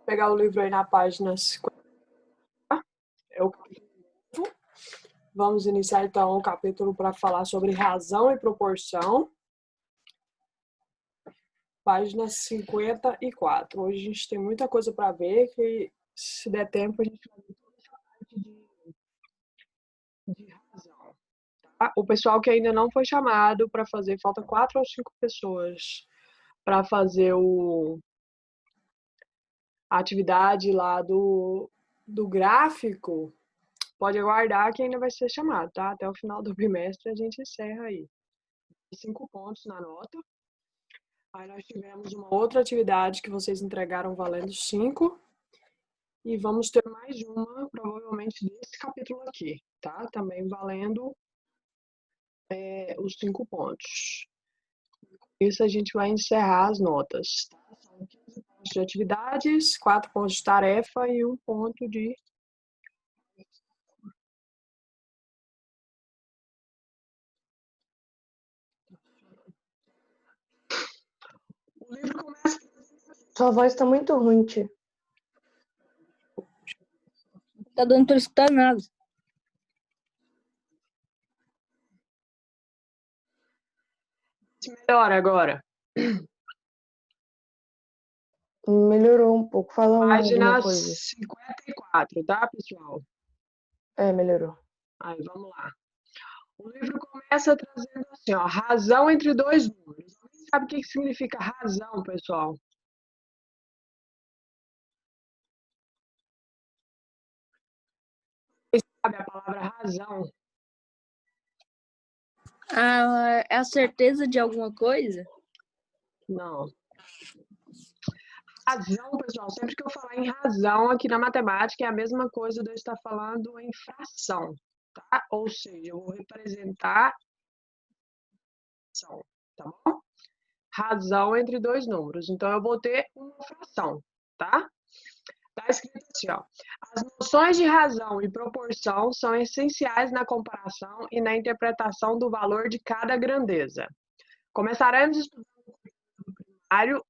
Pegar o livro aí na página 50. É o capítulo. Vamos iniciar então o capítulo para falar sobre razão e proporção. Página 54. Hoje a gente tem muita coisa para ver, que se der tempo a gente vai ver toda essa parte de razão. Tá? O pessoal que ainda não foi chamado para fazer, falta 4 ou 5 pessoas para fazer a atividade lá do gráfico. Pode aguardar que ainda vai ser chamado, tá? Até o final do bimestre a gente encerra aí. 5 pontos na nota. Aí nós tivemos uma outra atividade que vocês entregaram valendo 5. E vamos ter mais uma, provavelmente, desse capítulo aqui, tá? Também valendo os 5 pontos. Isso a gente vai encerrar as notas. Tá? São 15 pontos de atividades, 4 pontos de tarefa e 1 ponto de... O livro começa... Sua voz tá muito ruim, tia. Tá dando pra escutar nada. Melhor agora. Melhorou um pouco. Fala Página alguma coisa. 54, tá, pessoal? Melhorou. Aí, vamos lá. O livro começa trazendo assim, ó, razão entre dois números. Alguém sabe o que significa razão, pessoal? Vocês sabem a palavra razão? É a certeza de alguma coisa? Não. Razão, pessoal, sempre que eu falar em razão aqui na matemática é a mesma coisa de eu estar falando em fração, tá? Ou seja, eu vou representar fração, tá bom? Razão entre dois números. Então, eu vou ter uma fração, tá? Tá escrito assim, ó. As noções de razão e proporção são essenciais na comparação e na interpretação do valor de cada grandeza. Começaremos estudando o primário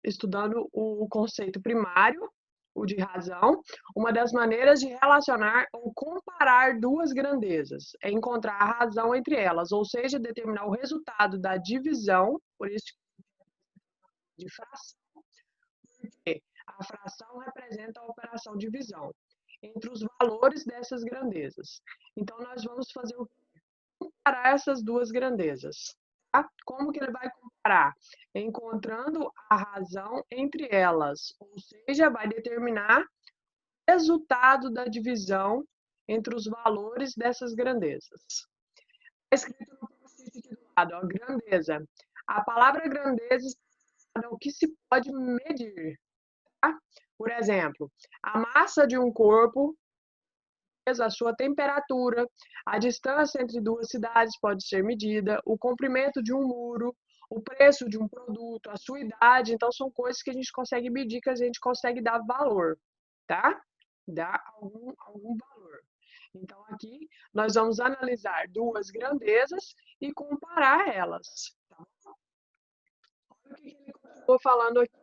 estudando o conceito primário, o de razão. Uma das maneiras de relacionar ou comparar duas grandezas é encontrar a razão entre elas, ou seja, determinar o resultado da divisão, por isso de fração, porque a fração representa a operação de divisão entre os valores dessas grandezas. Então, nós vamos fazer o quê? Comparar essas duas grandezas. Tá? Como que ele vai comparar? Encontrando a razão entre elas, ou seja, vai determinar o resultado da divisão entre os valores dessas grandezas. Está escrito no post-it aqui do lado, ó, grandeza. A palavra grandeza é o que se pode medir. Tá? Por exemplo, a massa de um corpo, a sua temperatura, a distância entre duas cidades pode ser medida, o comprimento de um muro, o preço de um produto, a sua idade. Então, são coisas que a gente consegue medir, que a gente consegue dar valor, tá? Dar algum valor. Então, aqui, nós vamos analisar duas grandezas e comparar elas. Tá? Olha o que ele continuou falando aqui.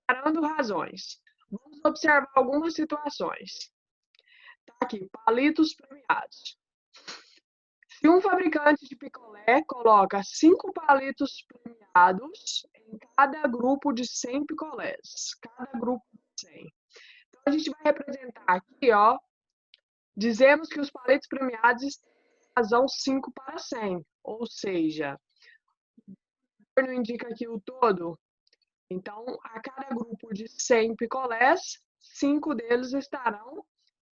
Comparando razões. Vamos observar algumas situações. Tá aqui, palitos premiados. Se um fabricante de picolé coloca 5 palitos premiados em cada grupo de 100 picolés, cada grupo de 100. Então, a gente vai representar aqui, ó, dizemos que os palitos premiados têm razão 5 para 100, ou seja, o governo indica aqui o todo. Então, a cada grupo de 100 picolés, 5 deles estarão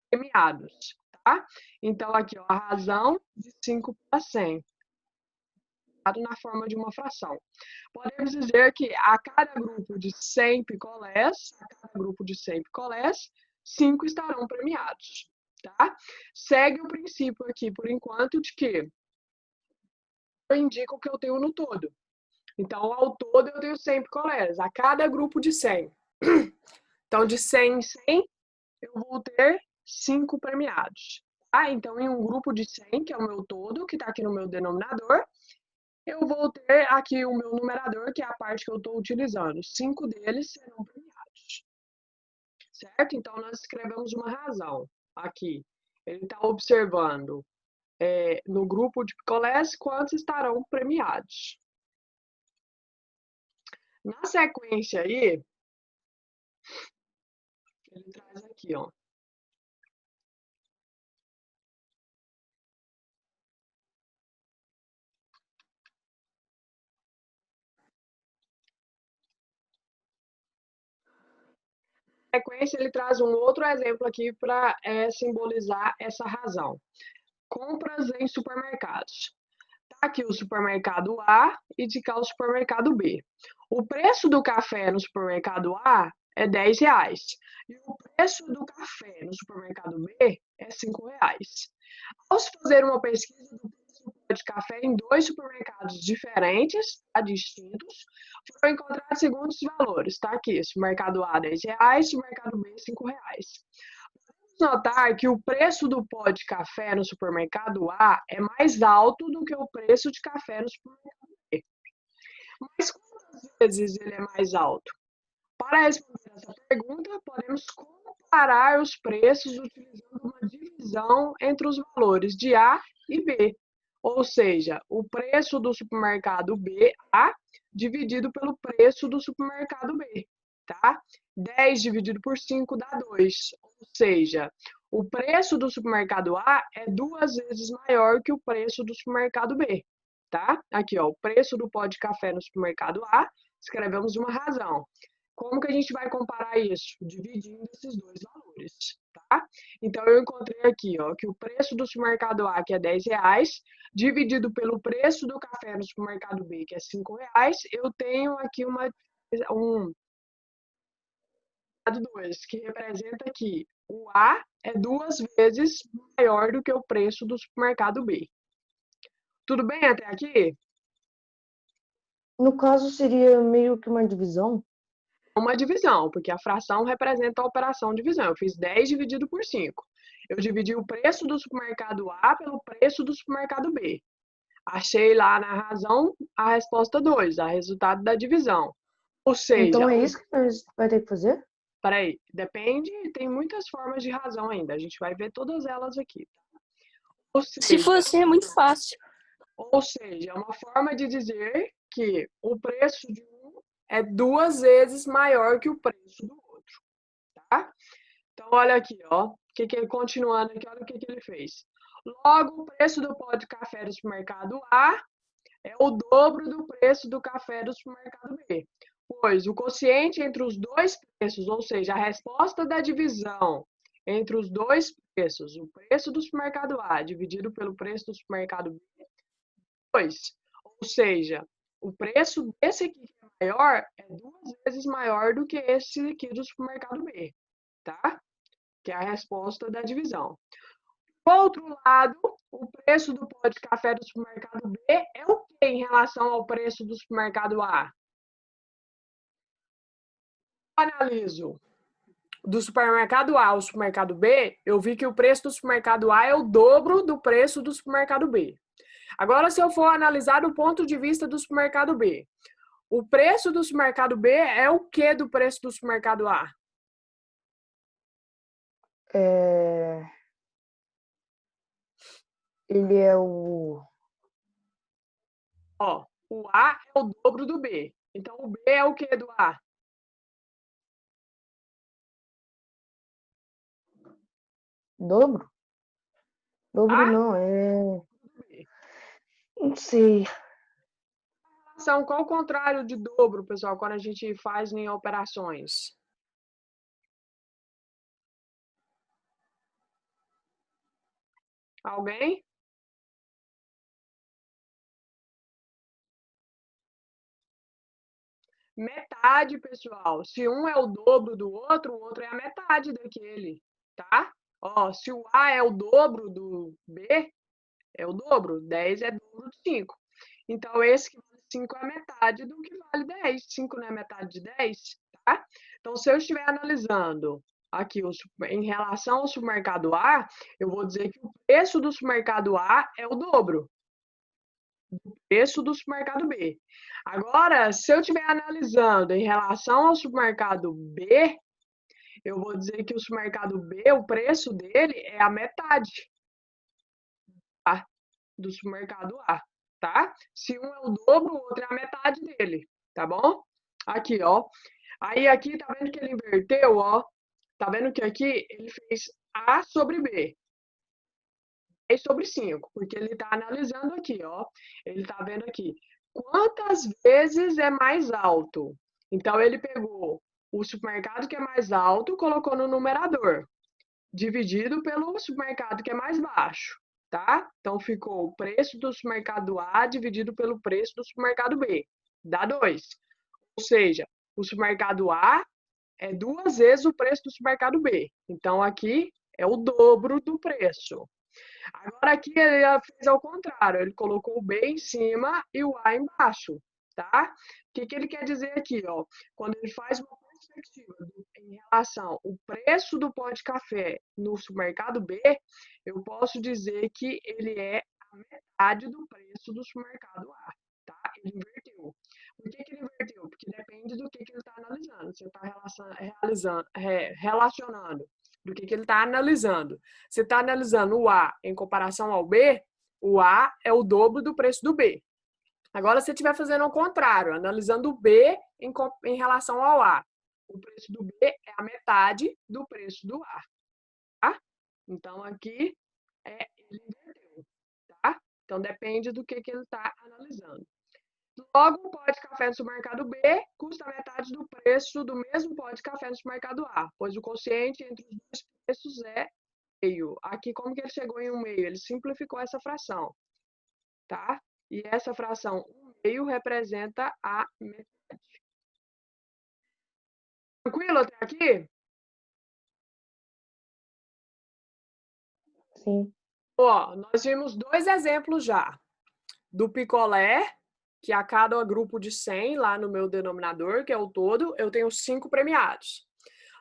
premiados, tá? Então, aqui, ó, a razão de 5 para 100, na forma de uma fração. Podemos dizer que a cada grupo de 100 picolés, 5 estarão premiados, tá? Segue o princípio aqui, por enquanto, de que eu indico o que eu tenho no todo. Então, ao todo, eu tenho 100 picolés, a cada grupo de 100. Então, de 100 em 100, eu vou ter 5 premiados. Tá? Então, em um grupo de 100, que é o meu todo, que está aqui no meu denominador, eu vou ter aqui o meu numerador, que é a parte que eu estou utilizando. 5 deles serão premiados. certo? Então, nós escrevemos uma razão aqui. Ele está observando no grupo de picolés quantos estarão premiados. Na sequência aí, ele traz aqui, ó. Na sequência, ele traz um outro exemplo aqui para simbolizar essa razão. Compras em supermercados. Tá aqui o supermercado A e de cá o supermercado B. O preço do café no supermercado A é R$10 e o preço do café no supermercado B é R$5. Ao se fazer uma pesquisa do preço de café em dois supermercados diferentes, tá, distintos, foram encontrados os seguintes valores. Tá aqui, supermercado A R$10, supermercado B R$5. Notar que o preço do pó de café no supermercado A é mais alto do que o preço de café no supermercado B. Mas quantas vezes ele é mais alto? Para responder essa pergunta, podemos comparar os preços utilizando uma divisão entre os valores de A e B. Ou seja, o preço do supermercado B, A, dividido pelo preço do supermercado B, tá? 10 dividido por 5 dá 2. Ou seja, o preço do supermercado A é 2 vezes maior que o preço do supermercado B, tá? Aqui, ó, o preço do pó de café no supermercado A, escrevemos uma razão. Como que a gente vai comparar isso? Dividindo esses dois valores, tá? Então, eu encontrei aqui, ó, que o preço do supermercado A, que é R$10, dividido pelo preço do café no supermercado B, que é R$5, eu tenho aqui um lado 2, que representa que o A é 2 vezes maior do que o preço do supermercado B. Tudo bem até aqui? No caso, seria meio que uma divisão? Uma divisão, porque a fração representa a operação divisão. Eu fiz 10 dividido por 5. Eu dividi o preço do supermercado A pelo preço do supermercado B. Achei lá na razão a resposta 2, a resultado da divisão. Ou seja, Então é isso que nós vai ter que fazer? peraí, depende, tem muitas formas de razão ainda. A gente vai ver todas elas aqui. Ou Se seja, for assim, é muito fácil. é uma forma de dizer que o preço de um é 2 vezes maior que o preço do outro, tá? Então, olha aqui, ó, continuando aqui, olha o que ele fez. Logo, o preço do pó de café do supermercado A é o dobro do preço do café do supermercado B, pois o quociente entre os dois preços, ou seja, a resposta da divisão entre os dois preços, o preço do supermercado A dividido pelo preço do supermercado B, 2. Ou seja, o preço desse aqui que é maior é 2 vezes maior do que esse aqui do supermercado B, tá? Que é a resposta da divisão. Por outro lado, o preço do pó de café do supermercado B é o que em relação ao preço do supermercado A? Analiso do supermercado A ao supermercado B, eu vi que o preço do supermercado A é o dobro do preço do supermercado B. Agora, se eu for analisar do ponto de vista do supermercado B, o preço do supermercado B é o que do preço do supermercado A? Ele é o Ó, o A é o dobro do B. Então, o B é o que do A? dobro? Dobro A? não, é. B. Não sei. Qual é o contrário de dobro, pessoal, quando a gente faz em operações? Alguém? Metade, pessoal. Se um é o dobro do outro, o outro é a metade daquele, tá? Ó, se o A é o dobro do B, é o dobro. 10 é dobro de 5. Então, esse que vale 5 é a metade do que vale 10. 5 não é metade de 10, tá? Então, se eu estiver analisando aqui em relação ao supermercado A, eu vou dizer que o preço do supermercado A é o dobro do preço do supermercado B. Agora, se eu estiver analisando em relação ao supermercado B, eu vou dizer que o supermercado B, o preço dele é a metade, tá? Do supermercado A, tá? Se um é o dobro, o outro é a metade dele, tá bom? Aqui, ó. Aí aqui, tá vendo que ele inverteu, ó? Tá vendo que aqui ele fez A sobre B. 10 sobre 5, porque ele está analisando aqui, ó. Ele está vendo aqui quantas vezes é mais alto. Então, ele pegou o supermercado que é mais alto, colocou no numerador, dividido pelo supermercado que é mais baixo, tá? Então, ficou o preço do supermercado A dividido pelo preço do supermercado B. Dá 2. Ou seja, o supermercado A é 2 vezes o preço do supermercado B. Então, aqui é o dobro do preço. Agora aqui ele fez ao contrário, ele colocou o B em cima e o A embaixo, tá? O que ele quer dizer aqui, ó? Quando ele faz uma perspectiva em relação ao preço do pó de café no supermercado B, eu posso dizer que ele é a metade do preço do supermercado A, tá? Ele inverteu. Por que ele inverteu? Porque depende do que ele está analisando. Você está relacionando do que ele está analisando. Você está analisando o A em comparação ao B, o A é o dobro do preço do B. Agora, se estiver fazendo ao contrário, analisando o B em relação ao A, o preço do B é a metade do preço do A. Tá? Então, aqui ele inverteu. Tá? Então, depende do que ele está analisando. Logo, o pó de café no supermercado B custa metade do preço do mesmo pó de café no supermercado A, pois o quociente entre os dois preços é meio. Aqui, como que ele chegou em 1/2? Ele simplificou essa fração, tá? E essa fração 1/2 representa a metade. Tranquilo até aqui? Sim. Ó, nós vimos 2 exemplos já. Do picolé, que a cada grupo de 100, lá no meu denominador, que é o todo, eu tenho 5 premiados.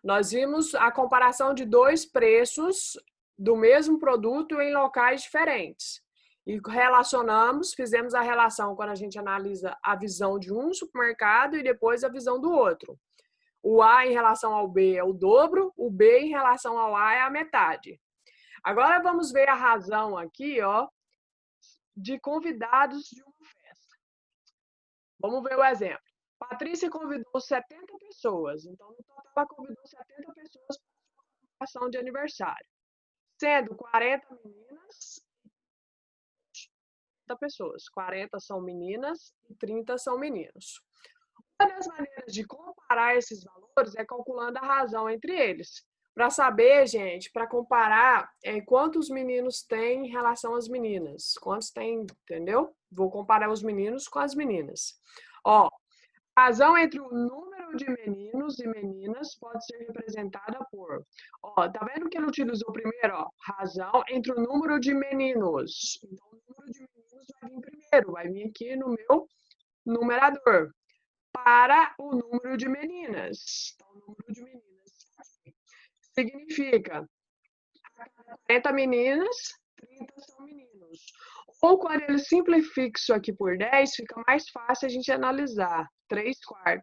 Nós vimos a comparação de 2 preços do mesmo produto em locais diferentes. E relacionamos, fizemos a relação quando a gente analisa a visão de um supermercado e depois a visão do outro. O A em relação ao B é o dobro, o B em relação ao A é a metade. Agora vamos ver a razão aqui, ó, de convidados de uma festa. Vamos ver o exemplo. Patrícia convidou 70 pessoas, então no total ela convidou 70 pessoas para a ação de aniversário, sendo 40 meninas e 30 pessoas. 40 são meninas e 30 são meninos. Uma das maneiras de comparar esses valores é calculando a razão entre eles. Para saber, gente, para comparar quantos meninos tem em relação às meninas. Quantos tem, entendeu? Vou comparar os meninos com as meninas. Ó, a razão entre o número de meninos e meninas pode ser representada por... Ó, tá vendo que ele utilizou primeiro, ó? Razão entre o número de meninos. Então, o número de meninos vai vir primeiro, vai vir aqui no meu numerador. Para o número de meninas. Então, o número de meninas significa 40 meninas, 30 são meninos. Ou quando ele simplifica isso aqui por 10, fica mais fácil a gente analisar. 3/4.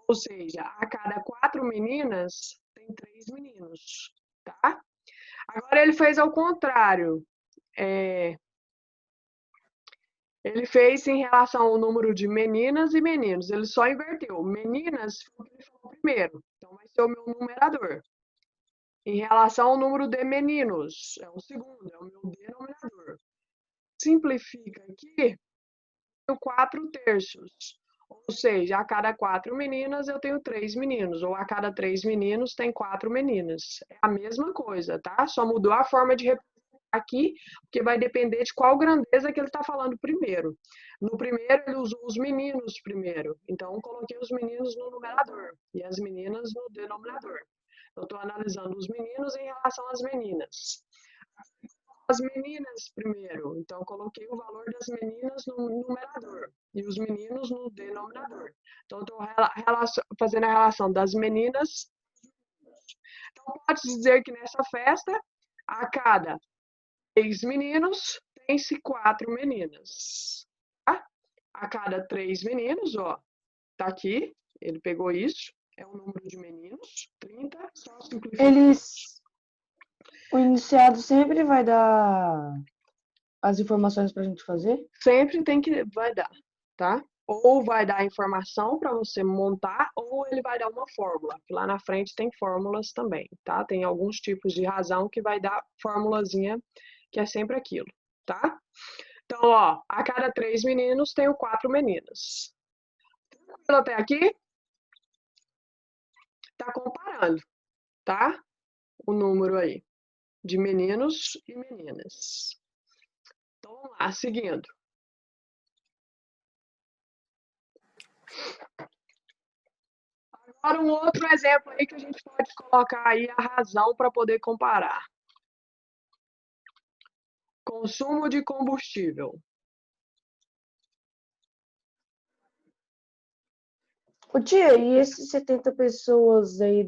Ou seja, a cada 4 meninas, tem 3 meninos. Tá? Agora ele fez ao contrário. Ele fez em relação ao número de meninas e meninos. Ele só inverteu. Meninas foi o que ele falou primeiro. Então, vai ser o meu numerador. Em relação ao número de meninos, é o segundo, é o meu denominador. Simplifica aqui, eu 4/3. Ou seja, a cada 4 meninas, eu tenho 3 meninos. Ou a cada 3 meninos, tem 4 meninas. É a mesma coisa, tá? Só mudou a forma de representar aqui, porque vai depender de qual grandeza que ele está falando primeiro. No primeiro, ele usou os meninos primeiro. Então, eu coloquei os meninos no numerador e as meninas no denominador. Eu estou analisando os meninos em relação às meninas. As meninas primeiro. Então, eu coloquei o valor das meninas no numerador e os meninos no denominador. Então, eu estou fazendo a relação das meninas. Então, pode dizer que nessa festa, a cada 3 meninos, tem-se 4 meninas. Tá? A cada 3 meninos, ó, tá aqui, ele pegou isso, é o número de meninos. 30, só simplificar. O iniciado sempre vai dar as informações para a gente fazer? Sempre vai dar, tá? Ou vai dar informação para você montar, ou ele vai dar uma fórmula. Lá na frente tem fórmulas também, tá? Tem alguns tipos de razão que vai dar formulazinha, que é sempre aquilo, tá? Então, ó, a cada 3 meninos, tenho 4 meninas. Tranquilo até aqui? Tá comparando, tá? O número aí de meninos e meninas. Então, vamos lá, seguindo. Agora, um outro exemplo aí que a gente pode colocar aí a razão para poder comparar. Consumo de combustível. Ô tia, e esses 70 pessoas aí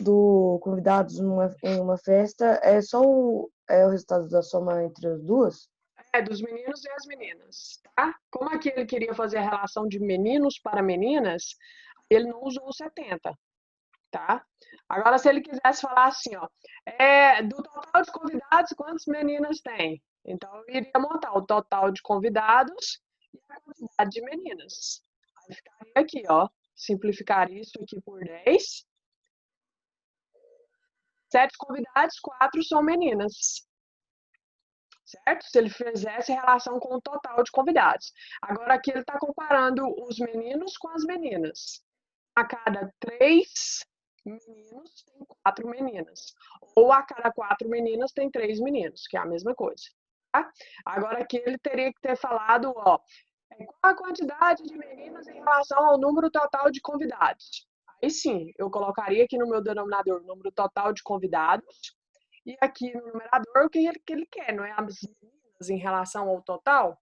do convidados em uma festa, é só o resultado da soma entre as duas? É, dos meninos e as meninas, tá? Como aqui ele queria fazer a relação de meninos para meninas, ele não usou o 70, tá? Agora, se ele quisesse falar assim, ó, do total de convidados, quantas meninas tem? Então, eu iria montar o total de convidados e a quantidade de meninas. Aí ficaria aqui, ó, simplificaria isso aqui por 10. 7 convidados, 4 são meninas. Certo? Se ele fizesse relação com o total de convidados. Agora, aqui ele está comparando os meninos com as meninas. A cada 3 meninos, tem 4 meninas. Ou a cada 4 meninas, tem 3 meninos, que é a mesma coisa. Tá? Agora, aqui ele teria que ter falado, ó, qual a quantidade de meninas em relação ao número total de convidados. Aí sim, eu colocaria aqui no meu denominador o número total de convidados, e aqui no numerador o que ele quer, não é as meninas em relação ao total?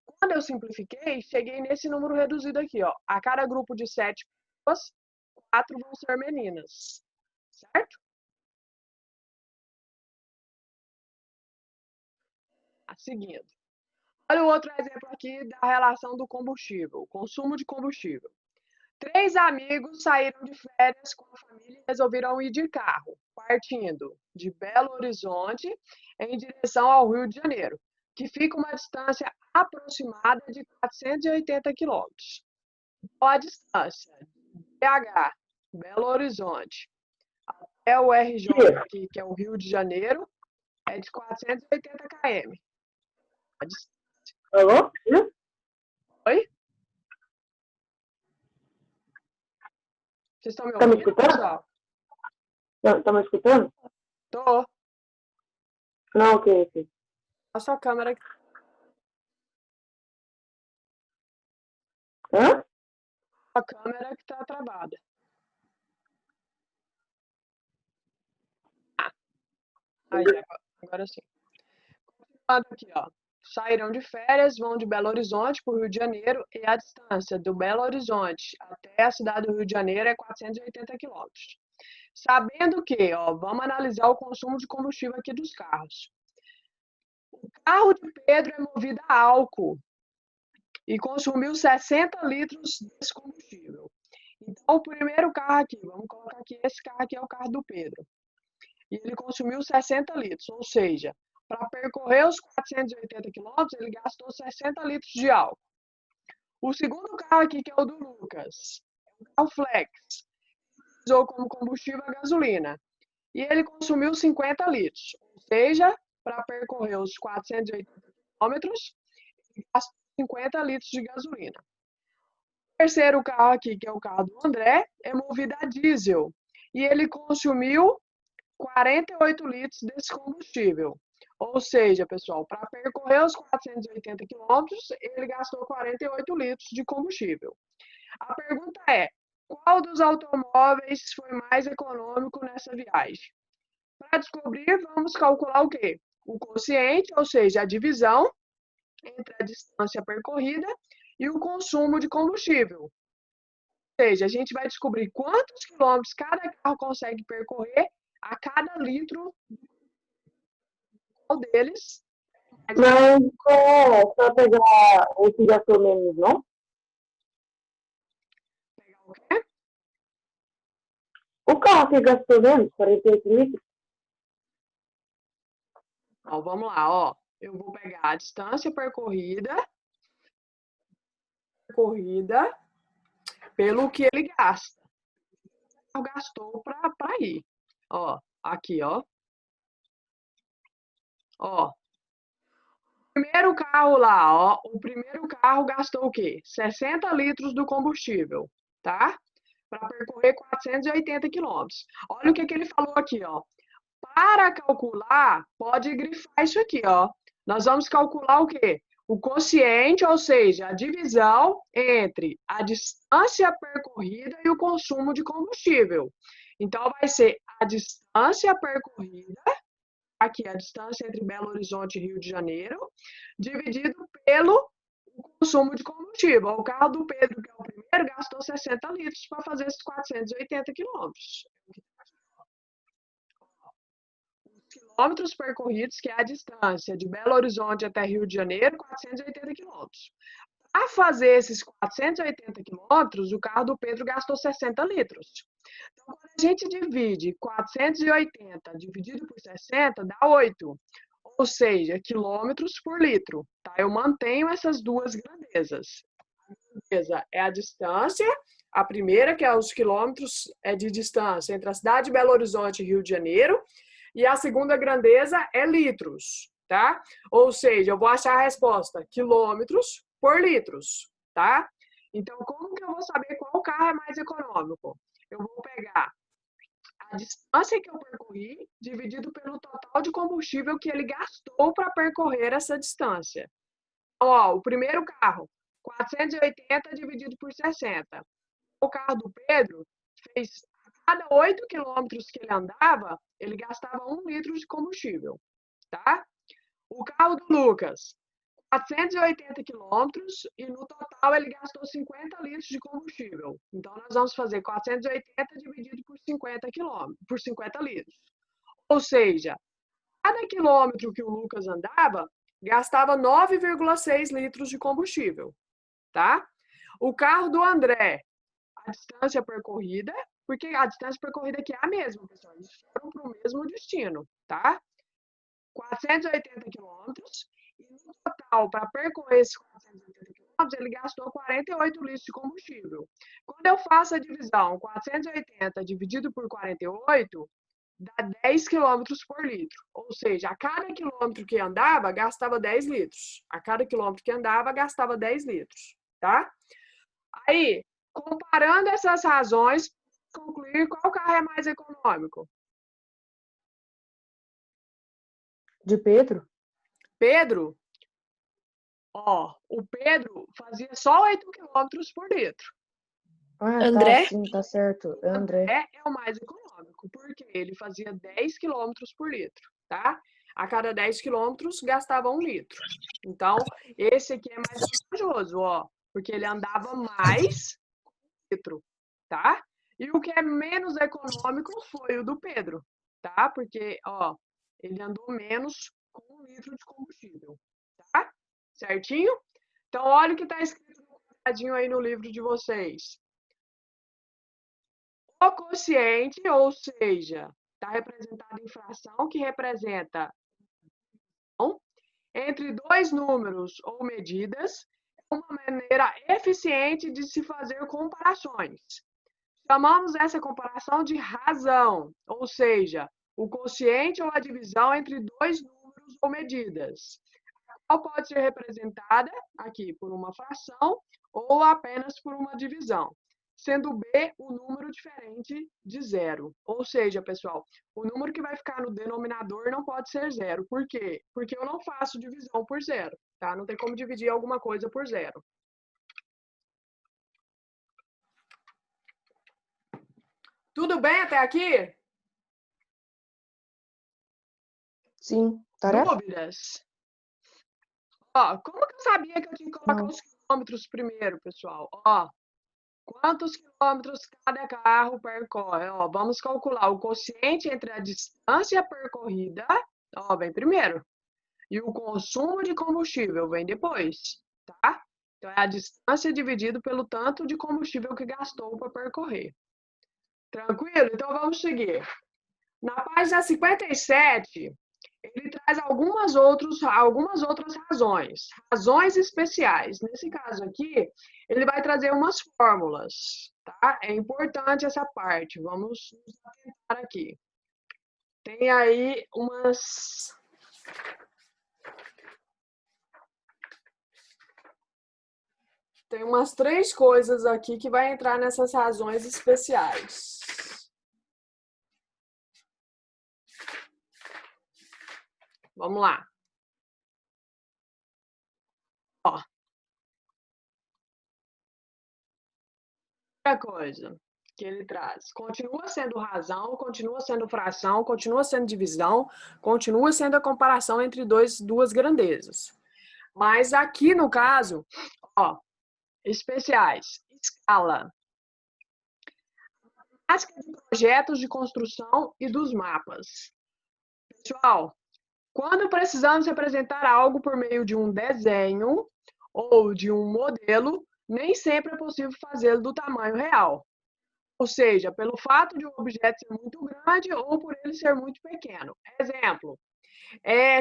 Quando eu simplifiquei, cheguei nesse número reduzido aqui, ó. A cada grupo de 7 pessoas, 4 vão ser meninas. Certo? Seguindo. Olha o outro exemplo aqui da relação do combustível, consumo de combustível. 3 amigos saíram de férias com a família e resolveram ir de carro, partindo de Belo Horizonte em direção ao Rio de Janeiro, que fica uma distância aproximada de 480 quilômetros. Então, a distância de BH, Belo Horizonte, até o RJ, aqui, que é o Rio de Janeiro, é de 480 km. Alô? Oi? Vocês estão me Tá me ouvindo, escutando? pessoal? Tá me escutando? Tô. Não, ok. A sua câmera. Hã? A câmera que tá travada. Aí, agora sim. Continuando aqui, ó. Saíram de férias, vão de Belo Horizonte para o Rio de Janeiro e a distância do Belo Horizonte até a cidade do Rio de Janeiro é 480 quilômetros. Sabendo que, ó, vamos analisar o consumo de combustível aqui dos carros. O carro de Pedro é movido a álcool e consumiu 60 litros desse combustível. Então, o primeiro carro aqui, vamos colocar aqui, esse carro aqui é o carro do Pedro. E ele consumiu 60 litros, ou seja, para percorrer os 480 quilômetros, ele gastou 60 litros de álcool. O segundo carro aqui, que é o do Lucas, é um carro flex, usou como combustível a gasolina. E ele consumiu 50 litros, ou seja, para percorrer os 480 quilômetros, ele gastou 50 litros de gasolina. O terceiro carro aqui, que é o carro do André, é movido a diesel. E ele consumiu 48 litros desse combustível. Ou seja, pessoal, para percorrer os 480 quilômetros, ele gastou 48 litros de combustível. A pergunta é, qual dos automóveis foi mais econômico nessa viagem? Para descobrir, vamos calcular o quê? O quociente, ou seja, a divisão entre a distância percorrida e o consumo de combustível. Ou seja, a gente vai descobrir quantos quilômetros cada carro consegue percorrer a cada litro deles. Mas só pegar esse gastou menos, não? O carro que gastou menos, 48 litros. Ó, vamos lá, ó. Eu vou pegar a distância percorrida pelo que ele gasta. Gastou para ir. Ó, aqui, ó. Ó. O primeiro carro lá, ó. O primeiro carro gastou o quê? 60 litros do combustível, tá? Para percorrer 480 quilômetros. Olha o que ele falou aqui, ó. Para calcular, pode grifar isso aqui, ó. Nós vamos calcular o quê? O quociente, ou seja, a divisão entre a distância percorrida e o consumo de combustível. Então, vai ser a distância percorrida, aqui a distância entre Belo Horizonte e Rio de Janeiro, dividido pelo consumo de combustível. O carro do Pedro, que é o primeiro, gastou 60 litros para fazer esses 480 quilômetros. Quilômetros percorridos, que é a distância de Belo Horizonte até Rio de Janeiro, 480 quilômetros. Para fazer esses 480 quilômetros, o carro do Pedro gastou 60 litros. Então, quando a gente divide 480 dividido por 60, dá 8. Ou seja, quilômetros por litro. Tá? Eu mantenho essas duas grandezas. A grandeza é a distância, a primeira, que é os quilômetros de distância entre a cidade de Belo Horizonte e Rio de Janeiro, e a segunda grandeza é litros, tá? Ou seja, eu vou achar a resposta, quilômetros por litros, tá? Então, como que eu vou saber qual carro é mais econômico? Eu vou pegar a distância que eu percorri dividido pelo total de combustível que ele gastou para percorrer essa distância. Então, ó, o primeiro carro, 480 dividido por 60. O carro do Pedro fez, a cada 8 quilômetros que ele andava, ele gastava 1 litro de combustível, tá? O carro do Lucas, 480 quilômetros e no total ele gastou 50 litros de combustível. Então, nós vamos fazer 480 dividido por 50 quilômetros, por 50 litros. Ou seja, cada quilômetro que o Lucas andava, gastava 9,6 litros de combustível, tá? O carro do André, a distância percorrida, porque a distância percorrida aqui é a mesma, pessoal. Eles foram para o mesmo destino, tá? 480 quilômetros. E no total, para percorrer esses 480 quilômetros, ele gastou 48 litros de combustível. Quando eu faço a divisão, 480 dividido por 48, dá 10 quilômetros por litro. Ou seja, a cada quilômetro que andava, gastava 10 litros. A cada quilômetro que andava, gastava 10 litros, tá? Aí, comparando essas razões, concluir qual carro é mais econômico. De Pedro? Pedro, ó, o Pedro fazia só 8 quilômetros por litro. Ah, André? tá, sim, tá certo. É André. É o mais econômico, porque ele fazia 10 quilômetros por litro, tá? A cada 10 quilômetros gastava 1 litro. Então, esse aqui é mais vantajoso, ó, porque ele andava mais litro, tá? E o que é menos econômico foi o do Pedro, tá? Porque, ó, ele andou menos com 1 litro de combustível, tá? Certinho? Então, olha o que está escrito aí no livro de vocês. O quociente, ou seja, está representado em fração, que representa entre dois números ou medidas, é uma maneira eficiente de se fazer comparações. Chamamos essa comparação de razão, ou seja, o quociente ou a divisão entre dois números ou medidas. A qual pode ser representada aqui por uma fração ou apenas por uma divisão, sendo B o número diferente de zero. Ou seja, pessoal, o número que vai ficar no denominador não pode ser zero. Por quê? Porque eu não faço divisão por zero, tá? Não tem como dividir alguma coisa por zero. Tudo bem até aqui? Sim, tarefa? Dúvidas? Ó, como que eu sabia que eu tinha que colocar Não. os quilômetros primeiro, pessoal? Ó, quantos quilômetros cada carro percorre? Ó, vamos calcular o quociente entre a distância percorrida, ó, vem primeiro, e o consumo de combustível vem depois, tá? Então, é a distância dividido pelo tanto de combustível que gastou para percorrer. Tranquilo? Então, vamos seguir. Na página 57, ele traz algumas outras razões especiais. Nesse caso aqui, ele vai trazer umas fórmulas, tá? É importante essa parte. Vamos nos atentar aqui. Tem aí Tem umas 3 coisas aqui que vai entrar nessas razões especiais. Vamos lá. Ó. Primeira coisa que ele traz. Continua sendo razão, continua sendo fração, continua sendo divisão, continua sendo a comparação entre duas grandezas. Mas aqui no caso, ó, especiais, escala. Matemática de projetos de construção e dos mapas. Pessoal, quando precisamos representar algo por meio de um desenho ou de um modelo, nem sempre é possível fazê-lo do tamanho real. Ou seja, pelo fato de um objeto ser muito grande ou por ele ser muito pequeno. Exemplo,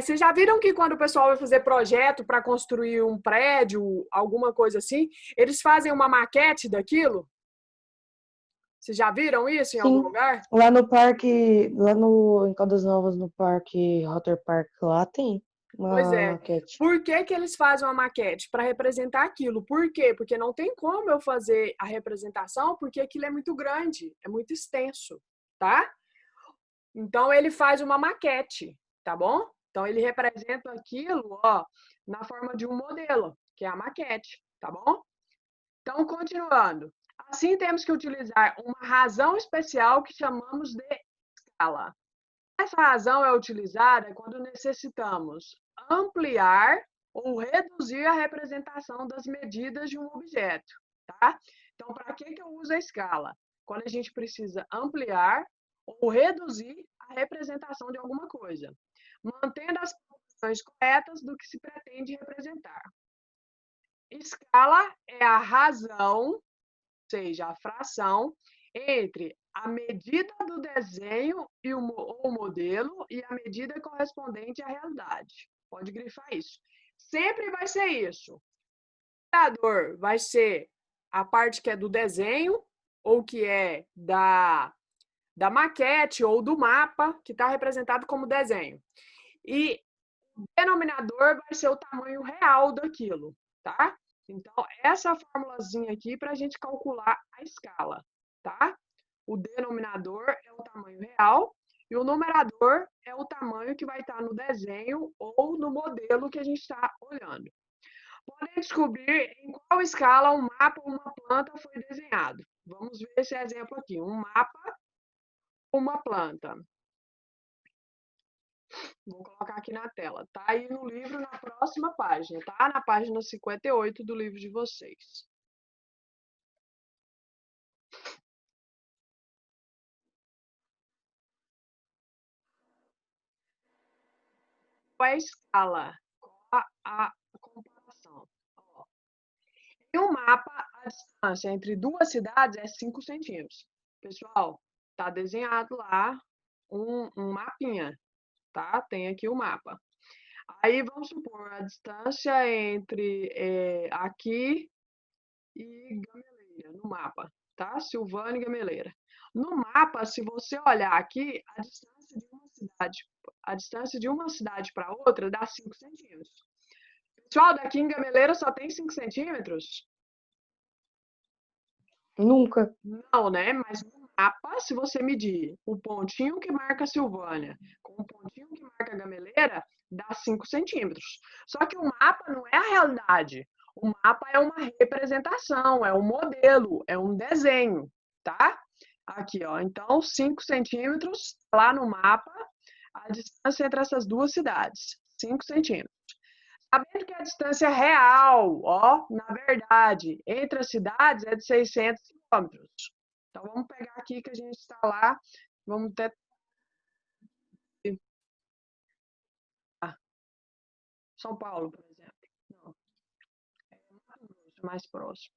vocês já viram que quando o pessoal vai fazer projeto para construir um prédio, alguma coisa assim, eles fazem uma maquete daquilo? Vocês já viram isso em algum Sim, lugar? lá no parque, em Caldas Novas, no parque Rotter Park, lá tem Pois uma é. maquete. Por que que eles fazem uma maquete? Para representar aquilo. Por quê? Porque não tem como eu fazer a representação, porque aquilo é muito grande, é muito extenso, tá? Então ele faz uma maquete, tá bom? Então ele representa aquilo, ó, na forma de um modelo, que é a maquete, tá bom? Então, continuando. Assim, temos que utilizar uma razão especial que chamamos de escala. Essa razão é utilizada quando necessitamos ampliar ou reduzir a representação das medidas de um objeto, tá? Então, para que eu uso a escala? Quando a gente precisa ampliar ou reduzir a representação de alguma coisa, mantendo as proporções corretas do que se pretende representar. Escala é a razão, ou seja, a fração, entre a medida do desenho e o modelo e a medida correspondente à realidade. Pode grifar isso. Sempre vai ser isso. O numerador vai ser a parte que é do desenho ou que é da maquete ou do mapa, que está representado como desenho. E o denominador vai ser o tamanho real daquilo, tá? Então, essa formulazinha aqui para a gente calcular a escala, tá? O denominador é o tamanho real e o numerador é o tamanho que vai estar no desenho ou no modelo que a gente está olhando. Podem descobrir em qual escala um mapa ou uma planta foi desenhado. Vamos ver esse exemplo aqui. Um mapa, uma planta. Vou colocar aqui na tela. Tá aí no livro na próxima página, tá? Na página 58 do livro de vocês. Qual é a escala? Qual a comparação? Ó, em um mapa, a distância entre duas cidades é 5 centímetros. Pessoal, tá desenhado lá um mapinha, tá? Tem aqui o mapa. Aí vamos supor a distância entre aqui e Gameleira, no mapa, tá? Silvânia e Gameleira. No mapa, se você olhar aqui, a distância de uma cidade para outra dá 5 centímetros. Pessoal, daqui em Gameleira só tem 5 centímetros? Nunca. Não, né? Mas no mapa, se você medir o pontinho que marca Silvânia com o pontinho que marca Gameleira, dá 5 centímetros. Só que o mapa não é a realidade. O mapa é uma representação, é um modelo, é um desenho, tá? Aqui, ó. Então, 5 centímetros lá no mapa, a distância entre essas duas cidades. 5 centímetros. Sabendo que a distância real, ó, na verdade, entre as cidades é de 600 quilômetros. Então, vamos pegar aqui que a gente está lá, vamos até São Paulo, por exemplo. Não, Mato Grosso. mais próximo.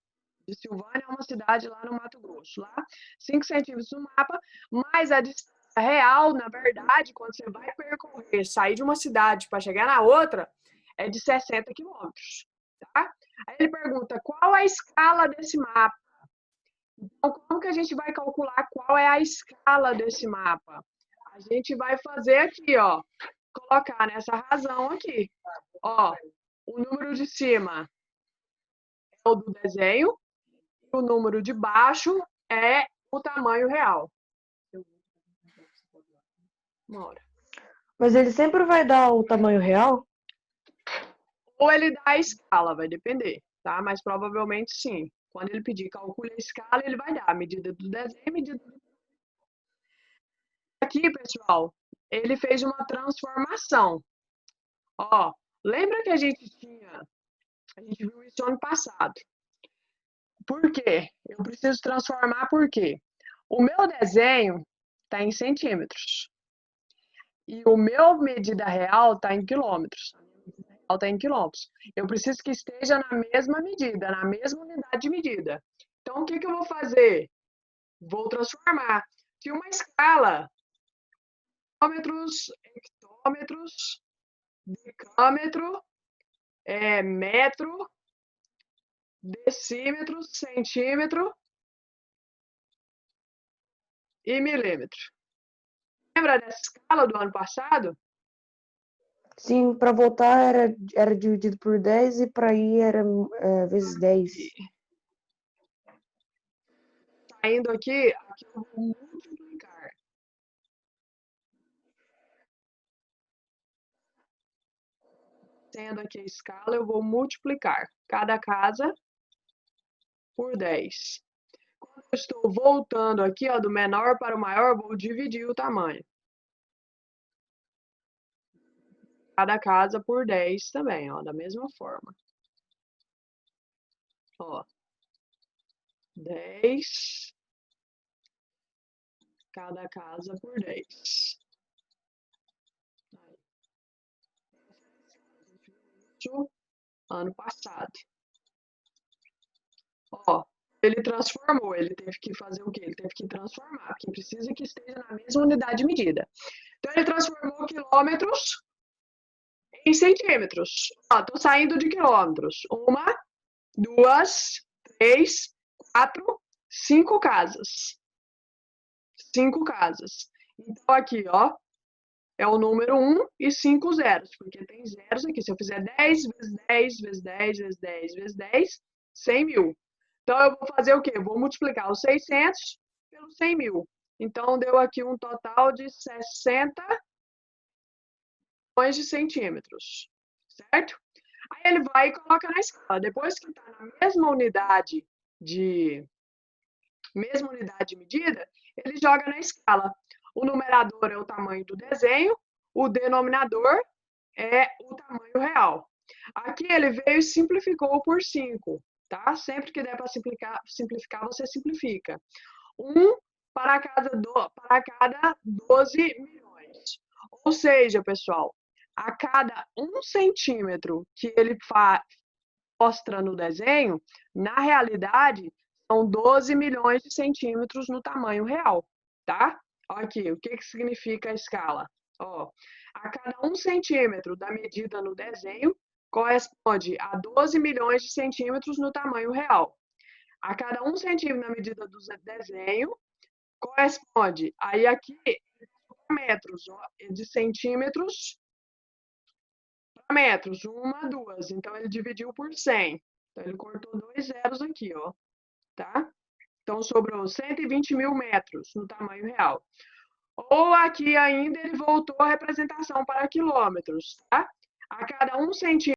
De Silvânia é uma cidade lá no Mato Grosso. Lá, 5 centímetros no mapa, mas a distância real, na verdade, quando você vai percorrer, sair de uma cidade para chegar na outra, é de 60 quilômetros. Tá? Aí ele pergunta, qual a escala desse mapa? Então, como que a gente vai calcular qual é a escala desse mapa? A gente vai fazer aqui, ó, colocar nessa razão aqui. Ó, o número de cima é o do desenho, e o número de baixo é o tamanho real. Uma hora. Mas ele sempre vai dar o tamanho real? Ou ele dá a escala, vai depender, tá? Mas provavelmente sim. Quando ele pedir calcule a escala, ele vai dar a medida do desenho e a medida do... Aqui, pessoal, ele fez uma transformação. Ó, lembra que a gente viu isso ano passado. Por quê? Eu preciso transformar por quê? O meu desenho está em centímetros. E o meu medida real está em quilômetros. Está em quilômetros. Eu preciso que esteja na mesma medida, na mesma unidade de medida. Então, o que eu vou fazer? Vou transformar. Tinha uma escala. Quilômetros, hectômetros, decâmetro, metro, decímetro, centímetro e milímetro. Lembra dessa escala do ano passado? Sim, para voltar era dividido por 10 e para ir era vezes 10. Saindo aqui eu vou multiplicar. Tendo aqui a escala, eu vou multiplicar cada casa por 10. Quando eu estou voltando aqui, ó, do menor para o maior, eu vou dividir o tamanho. Cada casa por 10 também, ó, da mesma forma. Ó, 10, cada casa por 10. Isso, ano passado. Ó, ele transformou, ele teve que fazer o quê? Ele teve que transformar, porque precisa que esteja na mesma unidade de medida. Então, ele transformou quilômetros em centímetros. Ó, tô saindo de quilômetros. 1, 2, 3, 4, 5 casas. 5 casas. Então, aqui, ó, é o número 1 e 5 zeros, porque tem zeros aqui. Se eu fizer 10 vezes 10 vezes 10 vezes 10 vezes 10, 100 mil. Então, eu vou fazer o quê? Eu vou multiplicar os 600 pelos 100 mil. Então, deu aqui um total de 60 milhões de centímetros, certo? Aí ele vai e coloca na escala. Depois que está na mesma unidade de medida, ele joga na escala. O numerador é o tamanho do desenho, o denominador é o tamanho real. Aqui ele veio e simplificou por 5, tá? Sempre que der para simplificar, você simplifica. 1 para cada 12 milhões. Ou seja, pessoal, a cada 1 centímetro que ele mostra no desenho, na realidade, são 12 milhões de centímetros no tamanho real, tá? Olha aqui, o que significa a escala? Ó, a cada 1 centímetro da medida no desenho corresponde a 12 milhões de centímetros no tamanho real. A cada 1 centímetro na medida do desenho corresponde, aí aqui, metros, ó, de centímetros para metros, 1, 2. Então, ele dividiu por 100. Então, ele cortou 2 zeros aqui, ó, tá? Então, sobrou 120 mil metros no tamanho real. Ou aqui ainda ele voltou a representação para quilômetros, tá? A cada 1 centímetro